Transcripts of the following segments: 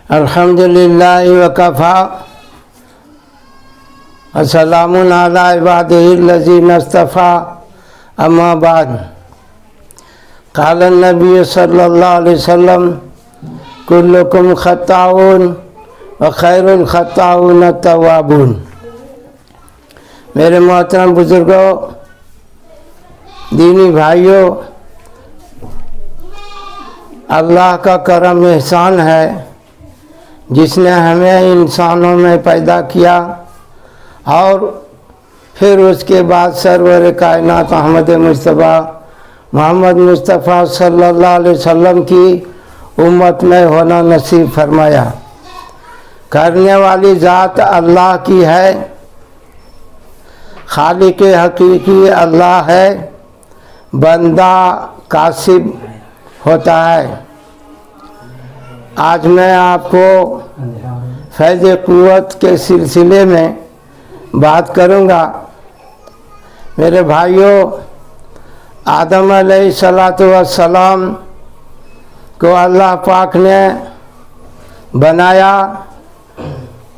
अल्हम्दुलिल्लाहि वकफ़ा अस्सलामुन अला इबादिहिल्लज़ीना इस्तफ़ा अम्मा बाद। क़ाल नबी सल्लल्लाहु अलैहि वसल्लम कुल्लुकुम ख़त्ताऊन व खैरुल ख़त्ताऊन तव्वाबून। मेरे मोहतरम बुजुर्गों, दीनी भाइयों, अल्लाह का करम एहसान है जिसने हमें इंसानों में पैदा किया और फिर उसके बाद सरवर कायनात अहमद मुस्तफ़ा मोहम्मद मुस्तफ़ा सल्लल्लाहु अलैहि वसल्लम की उम्मत में होना नसीब फरमाया। करने वाली ज़ात अल्लाह की है, खालिक हकीकी अल्लाह है, बंदा कासिब होता है। आज मैं आपको फैज़ क़ुव्वत के सिलसिले में बात करूँगा। मेरे भाइयों, आदम अलैहिस्सलातु वस्सलाम को अल्लाह पाक ने बनाया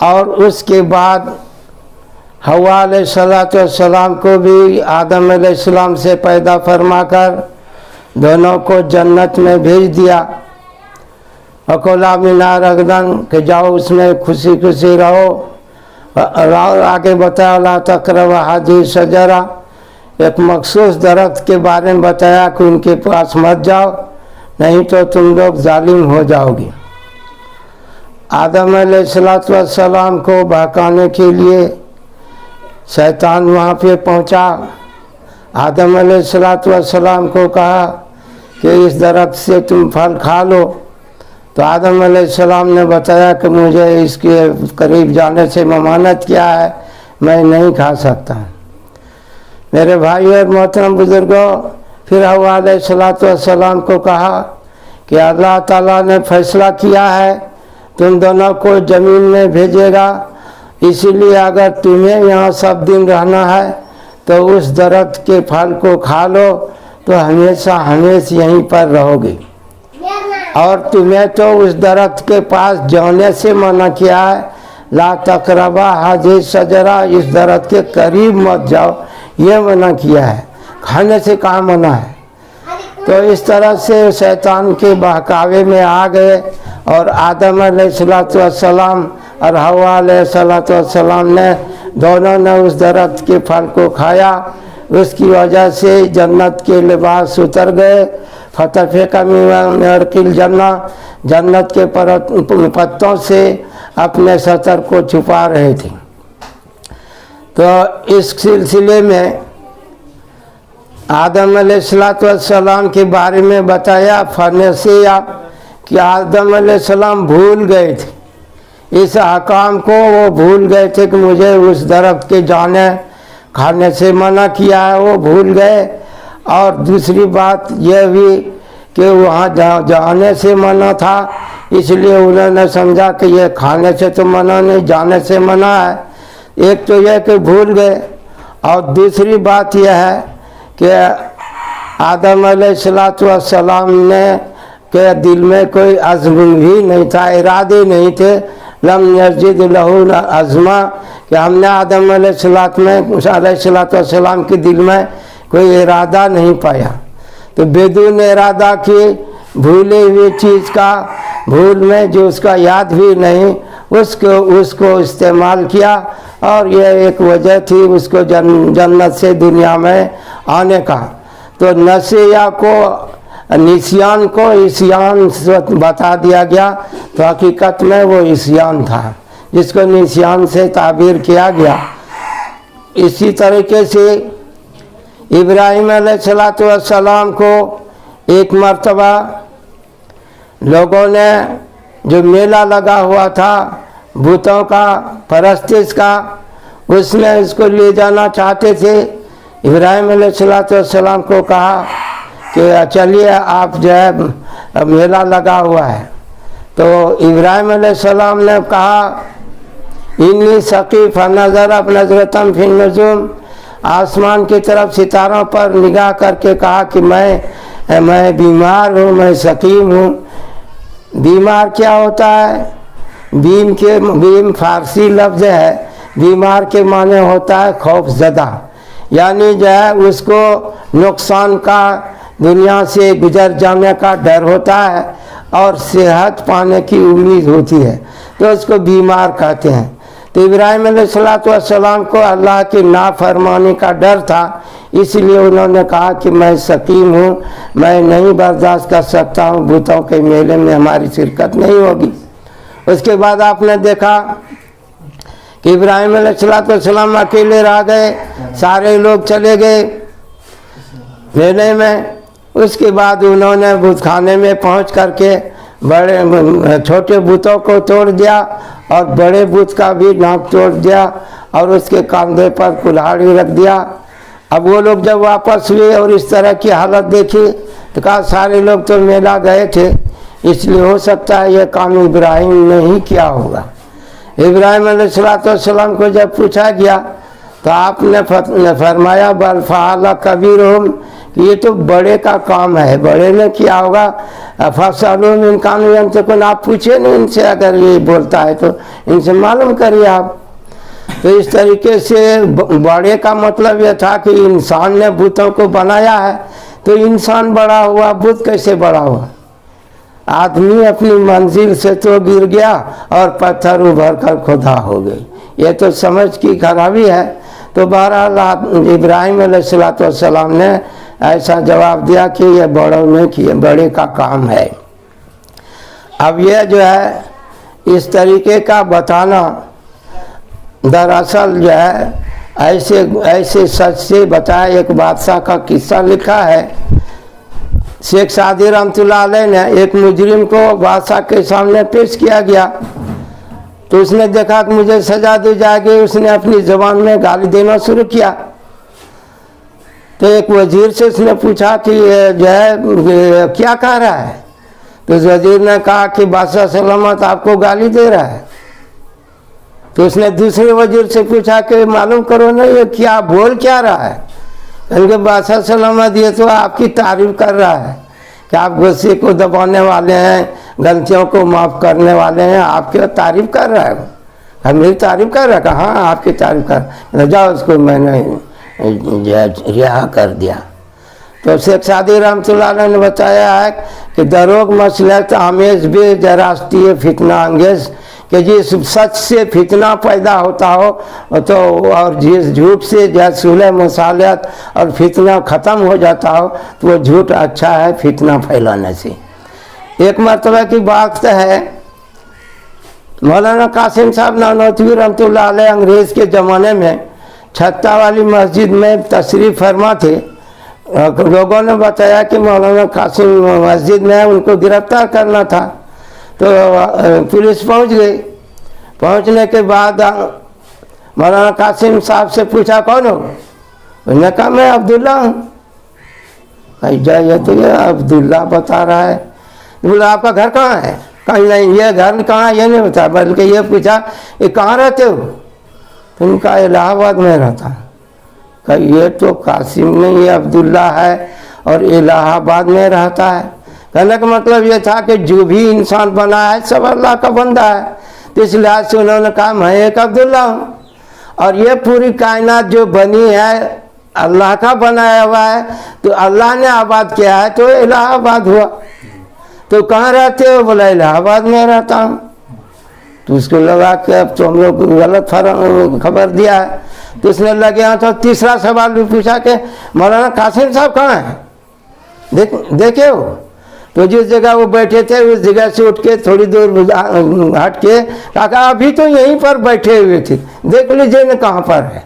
और उसके बाद हव्वा अलैहिस्सलातु वस्सलाम को भी आदम अलैहिस्सलाम से पैदा फरमाकर दोनों को जन्नत में भेज दिया। अकोला मीना रगदन के जाओ उसमें खुशी खुशी रहो। और आगे बताया ला तक़रबा हाज़िही शजरा, एक मखसूस दरख्त के बारे में बताया कि उनके पास मत जाओ नहीं तो तुम लोग जालिम हो जाओगे। आदम अलैहिस्सलातु वस्सलाम को बहकाने के लिए शैतान वहाँ पे पहुँचा। आदम अलैहिस्सलातु वस्सलाम को कहा कि इस दरख्त से तुम फल खा लो। तो आदम अलैहिस्सलाम ने बताया कि मुझे इसके करीब जाने से ममानत किया है, मैं नहीं खा सकता। मेरे भाई और मोहतरम बुजुर्गों, फिर हव्वा अलैहिस्सलातु वस्सलाम को कहा कि अल्लाह ताला ने फैसला किया है तुम दोनों को ज़मीन में भेजेगा, इसीलिए अगर तुम्हें यहाँ सब दिन रहना है तो उस दरख्त के फल को खा लो तो हमेशा हमेशा यहीं पर रहोगे। और तुम्हें तो उस दरख्त के पास जाने से मना किया है, ला तक़रबा हाज़िही शजरा, इस दरख्त के करीब मत जाओ, ये मना किया है, खाने से कहाँ मना है। तो इस तरह से शैतान के बहकावे में आ गए और आदम अलैहिस्सलातु वस्सलाम और हव्वा अलैहिस्सलातु वस्सलाम ने दोनों ने उस दरख्त के फल को खाया। उसकी वजह से जन्नत के लिबास उतर गए। फतफ़िका मिनल जन्ना, जन्नत के पत्तों से अपने सतर को छुपा रहे थे। तो इस सिलसिले में आदम अलैहिस्सलातु वस्सलाम के बारे में बताया फनसिया कि आदम अलैहिस्सलाम भूल गए थे इस अहकाम को, वो भूल गए थे कि मुझे उस दरख्त के जाने खाने से मना किया है, वो भूल गए। और दूसरी बात यह भी कि वहाँ जाने से मना था, इसलिए उन्होंने समझा कि ये खाने से तो मना नहीं, जाने से मना है। एक तो यह कि भूल गए और दूसरी बात यह है कि आदम अलैहिस्सलातु वस्सलाम ने के दिल में कोई अज़्म भी नहीं था, इरादे नहीं थे। लम यजिद लहू अज़्मा, कि हमने आदम अलैहिस्सलातु वस्सलाम के दिल में कोई इरादा नहीं पाया। तो बेदून इरादा की भूले हुई चीज़ का, भूल में जो उसका याद भी नहीं, उसको इस्तेमाल किया और यह एक वजह थी उसको जन्नत से दुनिया में आने का। तो नसिया को, निस्यान को इस्यान बता दिया गया, तो हकीकत में वो इस्यान था जिसको निस्यान से ताबीर किया गया। इसी तरीके से इब्राहीम अलैहिस्सलातु वस्सलाम को एक मर्तबा लोगों ने, जो मेला लगा हुआ था भूतों का, परस्तिश का, उसमें इसको ले जाना चाहते थे। इब्राहीम अलैहिस्सलातु वस्सलाम को कहा कि चलिए आप जो है मेला लगा हुआ है। तो इब्राहीम अलैहिस्सलाम ने कहा इन्नी सकीफ़ नज़र अब नज़रतम फिन नजुम, आसमान की तरफ सितारों पर निगाह करके कहा कि मैं बीमार हूँ, मैं सकीम हूँ। बीमार क्या होता है? बीम फारसी लफ्ज़ है, बीमार के माने होता है खौफज़दा, यानी जो है उसको नुकसान का, दुनिया से गुजर जाने का डर होता है और सेहत पाने की उम्मीद होती है, तो उसको बीमार कहते हैं। तो इब्राहिम अलैहिस्सलाम को अल्लाह की नाफरमानी का डर था, इसलिए उन्होंने कहा कि मैं सकीम हूँ, मैं नहीं बर्दाश्त कर सकता हूँ, भूतों के मेले में हमारी शिरकत नहीं होगी। उसके बाद आपने देखा कि इब्राहिम अलैहिस्सलाम अकेले रह गए, सारे लोग चले गए मेले में। उसके बाद उन्होंने बुत खाने में पहुँच करके बड़े छोटे बुतों को तोड़ दिया और बड़े बुत का भी नाक तोड़ दिया और उसके कंधे पर कुल्हाड़ी रख दिया। अब वो लोग जब वापस हुए और इस तरह की हालत देखी तो कहा सारे लोग तो मेला गए थे, इसलिए हो सकता है यह काम इब्राहिम ने ही किया होगा। इब्राहिम अलैहिस्सलाम को जब पूछा गया तो आपने फरमाया बल फ़अल कबीरुहुम, कि ये तो बड़े का काम है, बड़े ने किया होगा। फसअलूहुम इन कानू यंतिकून, आप पूछे नहीं इनसे, अगर ये बोलता है तो इनसे मालूम करिए आप। तो इस तरीके से बड़े का मतलब यह था कि इंसान ने भूतों को बनाया है, तो इंसान बड़ा हुआ, भूत कैसे बड़ा हुआ? आदमी अपनी मंजिल से तो गिर गया और पत्थर उभर कर खुदा हो गई, ये तो समझ की खराबी है। तो बहरहाल इब्राहिम अलैहिस्सलाम ने ऐसा जवाब दिया कि ये बड़ों ने किए, बड़े का काम है। अब यह जो है इस तरीके का बताना दरअसल जो है ऐसे सच से बताया। एक बादशाह का किस्सा लिखा है, शेख सादी रहमतुल्लाह अलैह ने एक मुजरिम को बादशाह के सामने पेश किया गया, तो उसने देखा कि मुझे सजा दी जाएगी, उसने अपनी ज़बान में गाली देना शुरू किया। तो एक वजीर से उसने पूछा कि जो है क्या कह रहा है, तो उस वजीर ने कहा कि बादशाह सलामत आपको गाली दे रहा है। तो उसने दूसरे वजीर से पूछा कि मालूम करो ना ये क्या बोल क्या रहा है। क्योंकि बादशाह सलामत ये तो आपकी तारीफ कर रहा है कि आप गुस्से को दबाने वाले हैं, गलतियों को माफ़ करने वाले हैं, आपकी तारीफ कर रहा है। मेरी तारीफ कर रहा है, हाँ आपकी तारीफ कर, जाओ उसको मैंने रिहा कर दिया। तो शेख सादी रहमतुल्लाह अलैह ने बताया है कि दरोग मसलत आमेज बे जरास्ती फितना अंगेज, कि जिस सच से फितना पैदा होता हो तो और जिस झूठ से जैसे सुलह मसालत और फितना ख़त्म हो जाता हो तो वो झूठ अच्छा है फितना फैलाने से। एक मरतबा की बात है, मौलाना कासिम साहब नानोतवी रहमतुल्लाह अलैह अंग्रेज़ के ज़माने में छत्ता वाली मस्जिद में तशरीफ़ फरमा थे। लोगों ने बताया कि मौलाना कासिम मस्जिद में उनको गिरफ्तार करना था, तो पुलिस पहुंच गई। पहुंचने के बाद मौलाना कासिम साहब से पूछा कौन हो, उन्होंने कहा मैं अब्दुल्ला हूँ। ये तो ये अब्दुल्ला बता रहा है। बोला आपका घर कहाँ है? कहीं नहीं, ये घर कहाँ ये नहीं बता, बल्कि ये पूछा ये कहाँ रहते हो? तो उनका इलाहाबाद में रहता। कहा ये तो कासिम नहीं, ये अब्दुल्ला है और इलाहाबाद में रहता है। कहने का मतलब ये था कि जो भी इंसान बना है सब अल्लाह का बंदा है, तो इस लिहाज से उन्होंने कहा मैं एक अब्दुल्ला हूँ और ये पूरी कायनात जो बनी है अल्लाह का बनाया हुआ है, तो अल्लाह ने आबाद किया है तो इलाहाबाद हुआ। तो कहाँ रहते हो? बोला इलाहाबाद में रहता हूँ। तो उसको लगा कि अब तो हम लोग गलत खबर दिया है, तो उसने लगे यहाँ तो तीसरा सवाल भी पूछा कि मौलाना कासिम साहब कहाँ हैं? देखे हो? तो जिस जगह वो बैठे थे उस जगह से उठ के थोड़ी दूर हट के कहा अभी तो यहीं पर बैठे हुए थे, देख लीजिए न कहाँ पर है।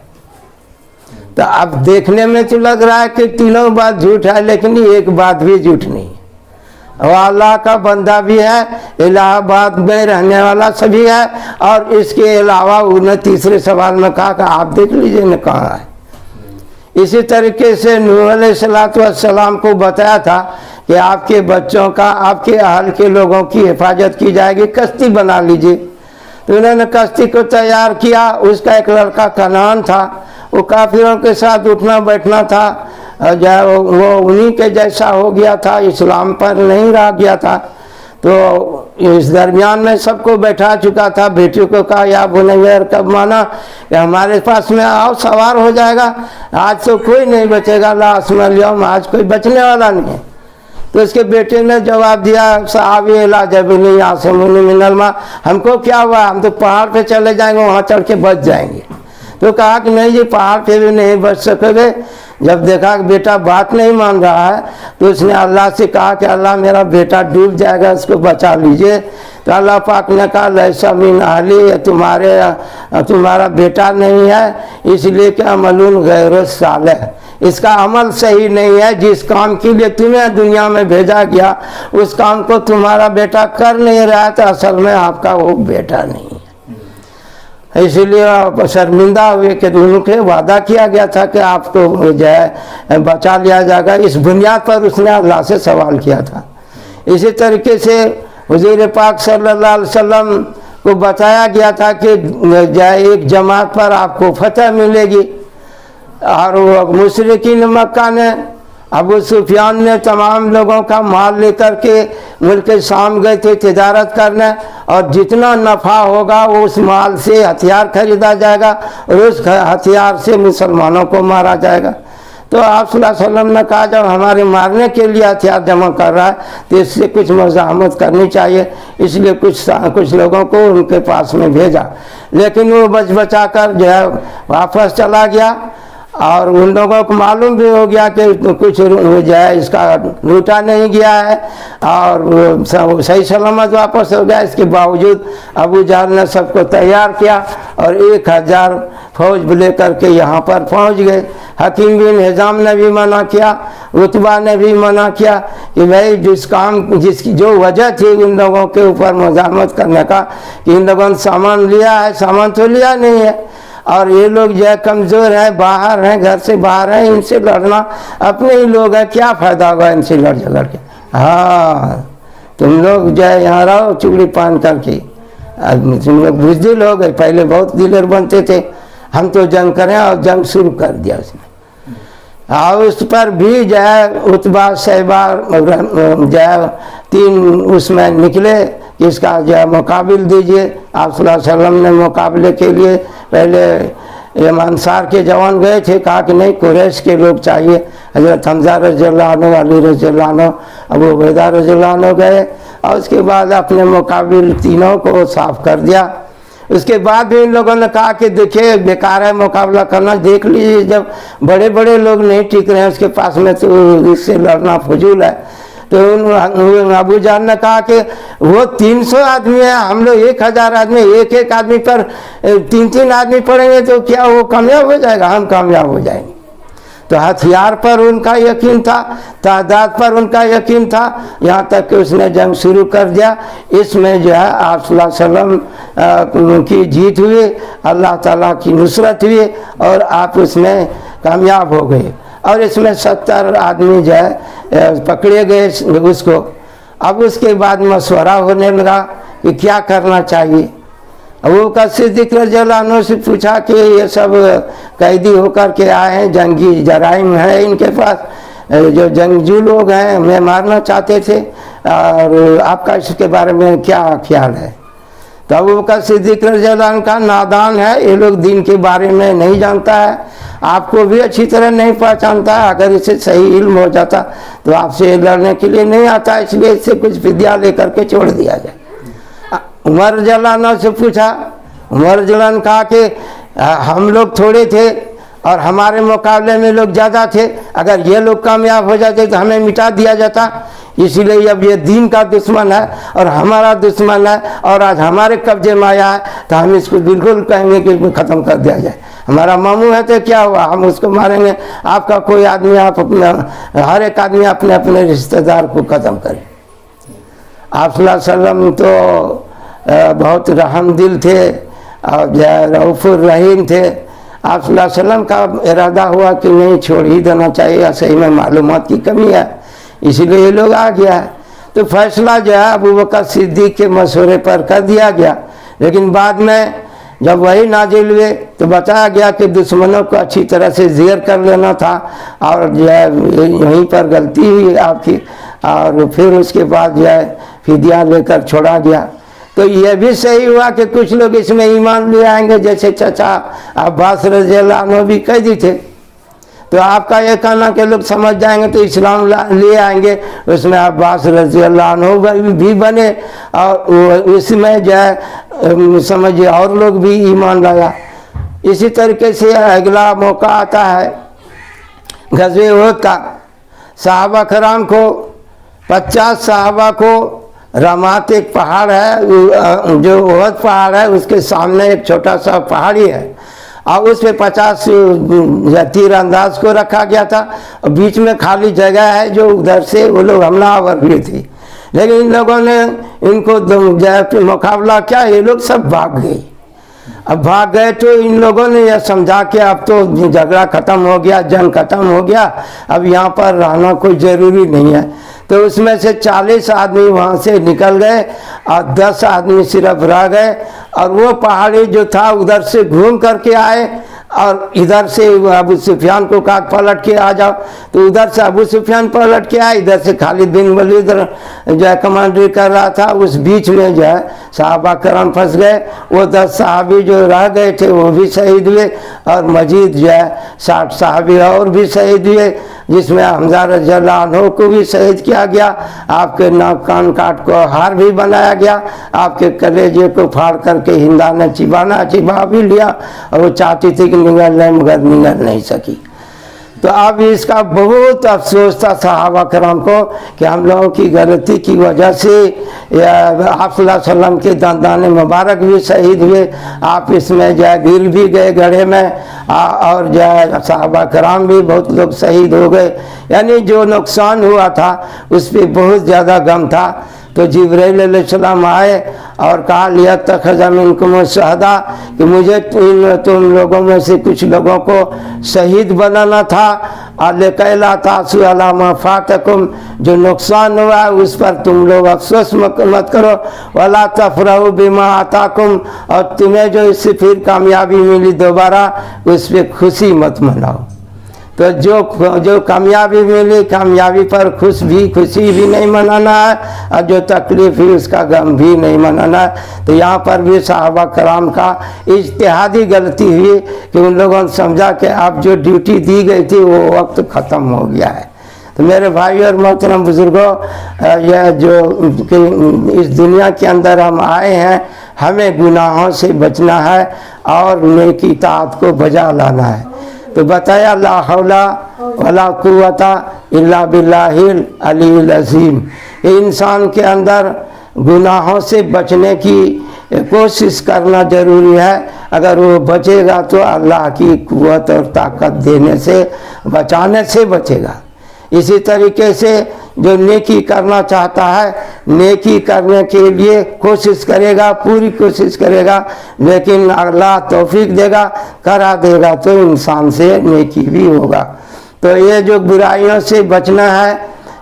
तो अब देखने में तो लग रहा है कि तीनों बात झूठ है, लेकिन एक बात भी झूठ नहीं है। वो अल्लाह का बंदा भी है, इलाहाबाद में रहने वाला सभी है, और इसके अलावा उन्हें तीसरे सवाल में कहा कि आप देख लीजिए न कहाँ है। इसी तरीके से नूह अलैहिस्सलाम को बताया था कि आपके बच्चों का, आपके अहल के लोगों की हिफाजत की जाएगी, कश्ती बना लीजिए। तो उन्होंने कश्ती को तैयार किया। उसका एक लड़का कनान था, वो काफिरों के साथ उठना बैठना था, वो उन्हीं के जैसा हो गया था, इस्लाम पर नहीं रह गया था। तो इस दरमियान में सबको बैठा चुका था। बेटियों को कहा या बुनैया कब माना कि हमारे पास में आओ, सवार हो जाएगा, आज तो कोई नहीं बचेगा, लाश में लियो, आज कोई बचने वाला नहीं है। तो इसके बेटे ने जवाब दिया, साहब ये लाजबिनी आसमुनी मिनलमा, हमको क्या हुआ, हम तो पहाड़ पे चले जाएंगे, वहाँ चढ़ के बच जाएंगे। तो कहा कि नहीं जी, पहाड़ पे भी नहीं बच सकोगे। जब देखा कि बेटा बात नहीं मान रहा है तो उसने अल्लाह से कहा कि अल्लाह मेरा बेटा डूब जाएगा, इसको बचा लीजिए। तो अल्लाह पाक ने कहा लैसा मिन अहली, तुम्हारा बेटा नहीं है, इसलिए कि अमलुन गैर सालेह, इसका अमल सही नहीं है। जिस काम के लिए तुम्हें दुनिया में भेजा गया उस काम को तुम्हारा बेटा कर नहीं रहा है, तो असल में आपका वो बेटा नहीं है। इसीलिए आप शर्मिंदा हुए कि उनके वादा किया गया था कि आपको जो है बचा लिया जाएगा। इस बुनियाद पर उसने अल्लाह से सवाल किया था। इसी तरीके से हुजूर पाक सल्लल्लाहु अलैहि वसल्लम को बताया गया था कि एक जमात पर आपको फतह मिलेगी। और वो मुशरिकीन मक्का ने, अबू सुफियान ने तमाम लोगों का माल लेकर के मुल्क शाम गए थे तिजारत करने, और जितना नफ़ा होगा उस माल से हथियार खरीदा जाएगा और उस हथियार से मुसलमानों को मारा जाएगा। तो आप सल्लल्लाहु अलैहि वसल्लम ने कहा जब हमारे मारने के लिए हथियार जमा कर रहा है तो इससे कुछ मज़ाहमत करनी चाहिए। इसलिए कुछ लोगों को उनके पास में भेजा, लेकिन वो बचा कर जो है वापस चला गया। और उन लोगों को मालूम भी हो गया कि कुछ जो है इसका लूटा नहीं गया है और सही सलामत वापस हो गया। इसके बावजूद अबू जहल ने सबको तैयार किया और 1000 फौज लेकर के यहाँ पर पहुँच गए। हकीम बिन हिजाम ने भी मना किया, उतबा ने भी मना किया कि भाई जिसकी जो वजह थी उन लोगों के ऊपर मज़ाहमत करने का कि इन लोगों ने सामान लिया है, सामान तो लिया नहीं है, और ये लोग जो है कमज़ोर हैं, बाहर हैं, घर से बाहर हैं, इनसे लड़ना, अपने ही लोग हैं, क्या फ़ायदा होगा इनसे लड़ झगड़ के। हाँ, तुम लोग जो है यहाँ रहो चुगली पान करके, तुम लोग बुज़दिल हो गए, पहले बहुत दिलर बनते थे, हम तो जंग करें, और जंग शुरू कर दिया उसने। और उस पर भी जो है उतबा शैबा जो है 3 उसमें निकले कि इसका जो है मुकाबिल दीजिए। आप सल्लल्लाहु अलैहि वसल्लम ने मुकाबले के लिए पहले ये अंसार के जवान गए थे, कहा कि नहीं कुरैश के लोग चाहिए। हज़रत हमज़ा रज़ियल्लाहु अन्हु, अली रज़ियल्लाहु अन्हु, अबू उबैदा रज़ियल्लाहु अन्हु गए, और उसके बाद अपने मुकाबिल तीनों को साफ कर दिया। उसके बाद भी इन लोगों ने कहा कि देखिए बेकार है मुकाबला करना, देख लीजिए जब बड़े बड़े लोग नहीं टिक रहे हैं उसके पास में तो इससे लड़ना फजूल है। तो अबू जहल ने कहा कि वो 300 आदमी है, हम लोग 1000 आदमी, एक आदमी पर 3 आदमी पड़ेंगे तो क्या वो कामयाब हो जाएगा, हम कामयाब हो जाएंगे। तो हथियार पर उनका यकीन था, तादाद पर उनका यकीन था, यहाँ तक कि उसने जंग शुरू कर दिया। इसमें जो है आप सल्लल्लाहु अलैहि वसल्लम की जीत हुई, अल्लाह ताला की नुसरत हुई और आप उसमें कामयाब हो गए। और इसमें 70 आदमी जो है पकड़े गए उसको। अब उसके बाद मशवरा होने लगा कि क्या करना चाहिए। अबू बकर सिद्दीक़ रज़ियल्लाहु अन्हु से पूछा कि ये सब कैदी होकर के आए हैं, जंगी जराइम है इनके पास, जो जंगजू लोग हैं हमें मारना चाहते थे, और आपका इसके बारे में क्या ख्याल है। तो अबू बकर सिद्दीक़ रज़ियल्लाहु अन्हु का नादान है, ये लोग दीन के बारे में नहीं जानता है, आपको भी अच्छी तरह नहीं पहचानता है, अगर इसे सही इल्म हो जाता तो आपसे लड़ने के लिए नहीं आता, इसलिए इससे कुछ विद्या लेकर के छोड़ दिया जाए। उमर रज़ियल्लाहु अन्हु से पूछा, उमर रज़ियल्लाहु अन्हु कहा कि हम लोग थोड़े थे और हमारे मुकाबले में लोग ज़्यादा थे, अगर ये लोग कामयाब हो जाते तो हमें मिटा दिया जाता, इसीलिए अब ये दीन का दुश्मन है और हमारा दुश्मन है और आज हमारे कब्जे में आया है तो हम इसको बिल्कुल कहेंगे कि ख़त्म कर दिया जाए। हमारा मामू है तो क्या हुआ, हम उसको मारेंगे, आपका कोई आदमी, आप अपना हर एक आदमी अपने अपने रिश्तेदार को ख़त्म करे। आप सल्लल्लाहु अलैहि वसल्लम तो बहुत रहम दिल थे और रऊफ़ुर रहीम थे। आप सल्लल्लाहु अलैहि वसल्लम का इरादा हुआ कि नहीं छोड़ ही देना चाहिए, सही में मालूमात की कमी है, इसीलिए ये लोग आ गया है। तो फैसला जो है अबू बकर सिद्दीक़ के मशवरे पर कर दिया गया। लेकिन बाद में जब वही नाजिल हुए तो बताया गया कि दुश्मनों को अच्छी तरह से ज़ेर कर लेना था और जो है यहीं पर गलती हुई आपकी। और फिर उसके बाद जो है फिदिया लेकर छोड़ा गया। तो यह भी सही हुआ कि कुछ लोग इसमें ईमान ले आएंगे, जैसे चाचा अब्बास रज़ियल्लाहु अन्हु भी कैदी थे। तो आपका ये कहना कि लोग समझ जाएंगे तो इस्लाम ले आएंगे, उसमें अब्बास रज़ियल्लाहु अन्हु भी बने और उसमें जो है समझिए और लोग भी ईमान लाया। इसी तरीके से अगला मौका आता है ग़ज़वे उहद का। सहाबा कराम को 50 सहाबा को रमात एक पहाड़ है, जो उहद पहाड़ है उसके सामने एक छोटा सा पहाड़ी है और उस पे 50 तीरंदाज को रखा गया था और बीच में खाली जगह है जो उधर से वो लोग हमलावर भी थे। लेकिन इन लोगों ने इनको मुकाबला किया, ये लोग सब भाग गए। अब भाग गए तो इन लोगों ने यह समझा कि अब तो झगड़ा ख़त्म हो गया, जंग ख़त्म हो गया, अब यहाँ पर रहना कोई ज़रूरी नहीं है। तो उसमें से 40 आदमी वहाँ से निकल गए और 10 आदमी सिर्फ रह गए और वो पहाड़ी जो था उधर से घूम करके आए और इधर से अबू सुफियान को कहा पलट के आ जाओ। तो उधर से अबू सुफियान पलट के आए, इधर से खालिद बिन वलीद जो है कमांडरी कर रहा था। उस बीच में जो है सहाबा करम फंस गए। वो 10 सहाबी जो रह गए थे वो भी शहीद हुए और मजीद जो है 60 सहाबी और भी शहीद हुए, जिसमें हमजा रज़ियल्लाहु अन्हु को भी शहीद किया गया। आपके नाक कान काट को हार भी बनाया गया, आपके कलेजे को फाड़ करके हिंदा ने चिबा भी लिया और वो चाहती थी कि निगल लें मगर निगल नहीं सकी। तो अब इसका बहुत अफसोस था सहाबा कराम को कि हम लोगों की गलती की वजह से आप सल्लल्लाहु अलैहि वसल्लम के दंदाने मुबारक भी शहीद हुए, आप इसमें जो है गिर भी गए गड्ढे में और जो है सहाबा कराम भी बहुत लोग शहीद हो गए। यानी जो नुकसान हुआ था उस पर बहुत ज़्यादा गम था। तो जिब्राइल अलैहिस्सलाम आए और कहा लिया तखज़मिनकुम शहदा कि मुझे तुम लोगों में से कुछ लोगों को शहीद बनाना था और लेकैला तासु अला मा फातकुम, जो नुकसान हुआ उस पर तुम लोग अफसोस मत करो, वला तफरहु बिमा आताकुम, और तुम्हें जो इससे फिर कामयाबी मिली दोबारा उस पर खुशी मत मनाओ। तो जो कामयाबी मिली कामयाबी पर खुशी भी नहीं मनाना है और जो तकलीफ हुई उसका गम भी नहीं मनाना है। तो यहाँ पर भी सहाबा कराम का इज्तिहादी गलती हुई कि उन लोगों ने समझा कि अब जो ड्यूटी दी गई थी वो वक्त ख़त्म हो गया है। तो मेरे भाई और मोहतरम बुजुर्गों, यह जो कि इस दुनिया के अंदर हम आए हैं, हमें गुनाहों से बचना है और नेकी ताअत को बजा लाना है। तो बताया ला हौला वला कुव्वता इल्ला बिल्लाहिल अलील अज़ीम। इंसान के अंदर गुनाहों से बचने की कोशिश करना ज़रूरी है। अगर वो बचेगा तो अल्लाह की कुव्वत और ताकत देने से बचाने से बचेगा। इसी तरीके से जो नेकी करना चाहता है नेकी करने के लिए कोशिश करेगा, पूरी कोशिश करेगा, लेकिन अल्लाह तौफीक देगा, करा देगा तो इंसान से नेकी भी होगा। तो ये जो बुराइयों से बचना है,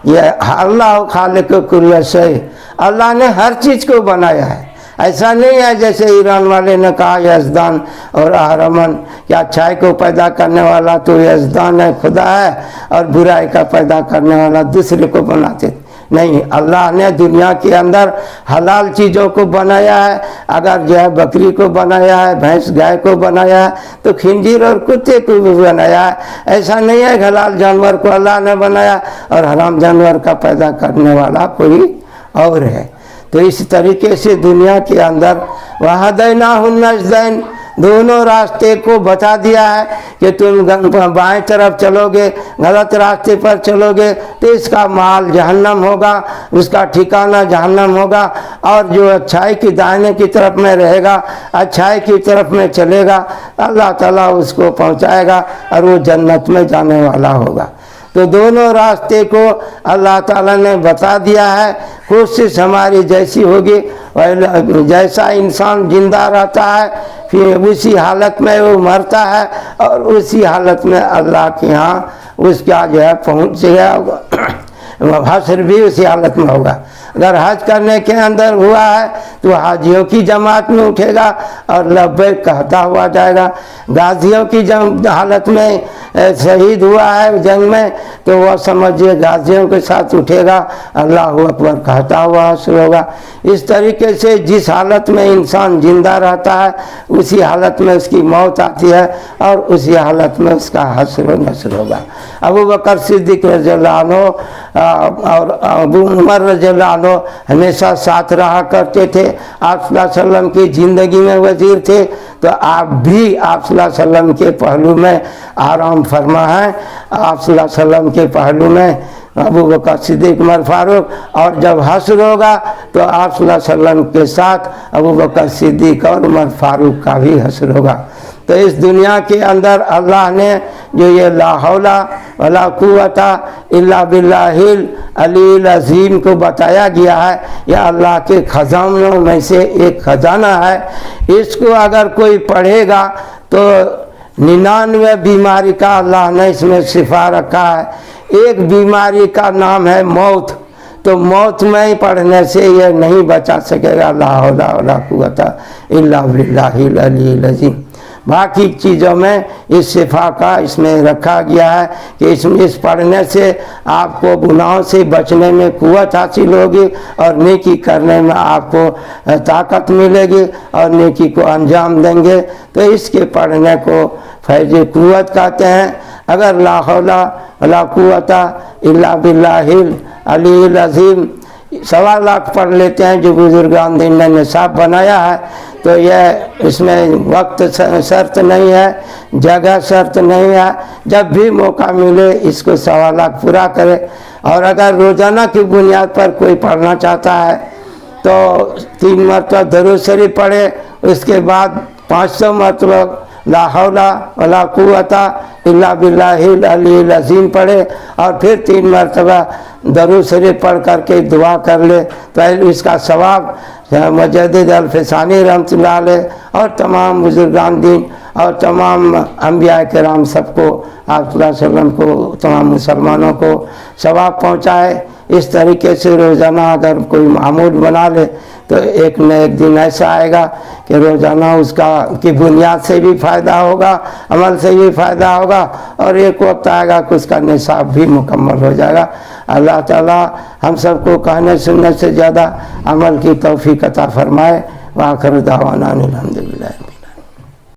ये अल्लाह खालिक कुल्ल शै, अल्लाह ने हर चीज़ को बनाया है। ऐसा नहीं है जैसे ईरान वाले ने कहा यज़दान और आहरमन, कि अच्छाई को पैदा करने वाला तो यज़दान है, खुदा है, और बुराई का पैदा करने वाला दूसरे को बनाते नहीं। अल्लाह ने दुनिया के अंदर हलाल चीज़ों को बनाया है। अगर जो है बकरी को बनाया है, भैंस गाय को बनाया है, तो खिंजीर और कुत्ते को भी बनाया है। ऐसा नहीं है हलाल जानवर को अल्लाह ने बनाया और हराम जानवर का पैदा करने वाला कोई और है। तो इस तरीके से दुनिया के अंदर वहदैनाहुन नजदैन, दोनों रास्ते को बता दिया है कि तुम बाएं तरफ चलोगे, गलत रास्ते पर चलोगे तो इसका माल जहन्नम होगा, उसका ठिकाना जहन्नम होगा। और जो अच्छाई की दाहिने की तरफ में रहेगा, अच्छाई की तरफ में चलेगा, अल्लाह ताला उसको पहुंचाएगा और वो जन्नत में जाने वाला होगा। तो दोनों रास्ते को अल्लाह ताला ने बता दिया है। कोशिश हमारी जैसी होगी, जैसा इंसान जिंदा रहता है फिर उसी हालत में वो मरता है और उसी हालत में अल्लाह के यहाँ उसका जो है पहुँच गया होगा। हश्र भी उसी हालत में होगा। अगर हज करने के अंदर हुआ है तो हाजियों की जमात में उठेगा और लब्बैक कहता हुआ जाएगा। गाजियों की हालत में शहीद हुआ है जंग में तो वह समझिए गाजियों के साथ उठेगा, अल्लाहु अकबर कहता हुआ हश्र होगा। इस तरीके से जिस हालत में इंसान जिंदा रहता है उसी हालत में उसकी मौत आती है और उसी हालत में उसका हश्र नश्र होगा। अबू बकर सिद्दीक रज़ियल्लाहु अन्हु और अबू उमर रज़ियल्लाहु अन्हु हमेशा साथ रहा करते थे। आप सल्लल्लाहु अलैहि वसल्लम की ज़िंदगी में वज़ीर थे तो आप भी आप सल्लल्लाहु अलैहि वसल्लम के पहलू में आराम फरमा है। आप सल्लल्लाहु अलैहि वसल्लम के पहलू में अबू बकर सिद्दीक उमर फारूक, और जब हश्र होगा तो आप सल्लल्लाहु अलैहि वसल्लम के साथ अबू बकर सिद्दीक और उमर फारूक का भी हश्र होगा। तो इस दुनिया के अंदर अल्लाह ने जो ये ला हौला वला कुव्वता इल्ला बिल्लाहिल अलील अज़ीम को बताया गया है, यह अल्लाह के खजानों में से एक खजाना है। इसको अगर कोई पढ़ेगा तो 99 बीमारी का अल्लाह ने इसमें शिफा रखा है। एक बीमारी का नाम है मौत, तो मौत में ही पढ़ने से यह नहीं बचा सकेगा ला हौला वला कुव्वता इल्ला बिल्लाहिल अलील अज़ीम। बाकी चीज़ों में इस शिफा का इसमें रखा गया है कि इसमें इस पढ़ने से आपको गुनाहों से बचने में कुव्वत हासिल होगी और नेकी करने में आपको ताकत मिलेगी और नेकी को अंजाम देंगे। तो इसके पढ़ने को फैज़ कुव्वत कहते हैं। अगर ला हौला वला कुव्वता इल्ला बिल्लाहिल अलील अज़ीम 1.25 लाख पढ़ लेते हैं जो बुजुर्गान दिन ने निसाब बनाया है, तो यह इसमें वक्त शर्त नहीं है, जगह शर्त नहीं है, जब भी मौका मिले इसको 1.25 लाख पूरा करे। और अगर रोज़ाना की बुनियाद पर कोई पढ़ना चाहता है तो 3 मरतबा दरूद शरीफ पढ़े, उसके बाद 500 मरतबा ला हौला वला कुव्वता इल्ला बिल्लाहिल अलील अज़ीम पढ़े और फिर 3 मरतबा दरूद शरीफ पढ़ करके दुआ कर ले तो इसका सवाब मुजद्दिद अल-फ़सानी रहमतुल्लाह अलैह और तमाम बुजुर्गान दीन और तमाम अंबिया किराम सबको आप सल्लल्लाहु अलैहि वसल्लम को तमाम मुसलमानों को सवाब पहुँचाए। इस तरीके से रोज़ाना अगर कोई मामूल बना ले तो एक न एक दिन ऐसा आएगा कि रोज़ाना उसका की बुनियाद से भी फ़ायदा होगा, अमल से भी फ़ायदा होगा और एक वक्त आएगा कि उसका निसाब भी मुकम्मल हो जाएगा। अल्लाह ताला हम सबको कहने सुनने से ज़्यादा अमल की तौफीक अता फरमाए। व आखिर दावाना अनिल हम्दुलिल्लाह।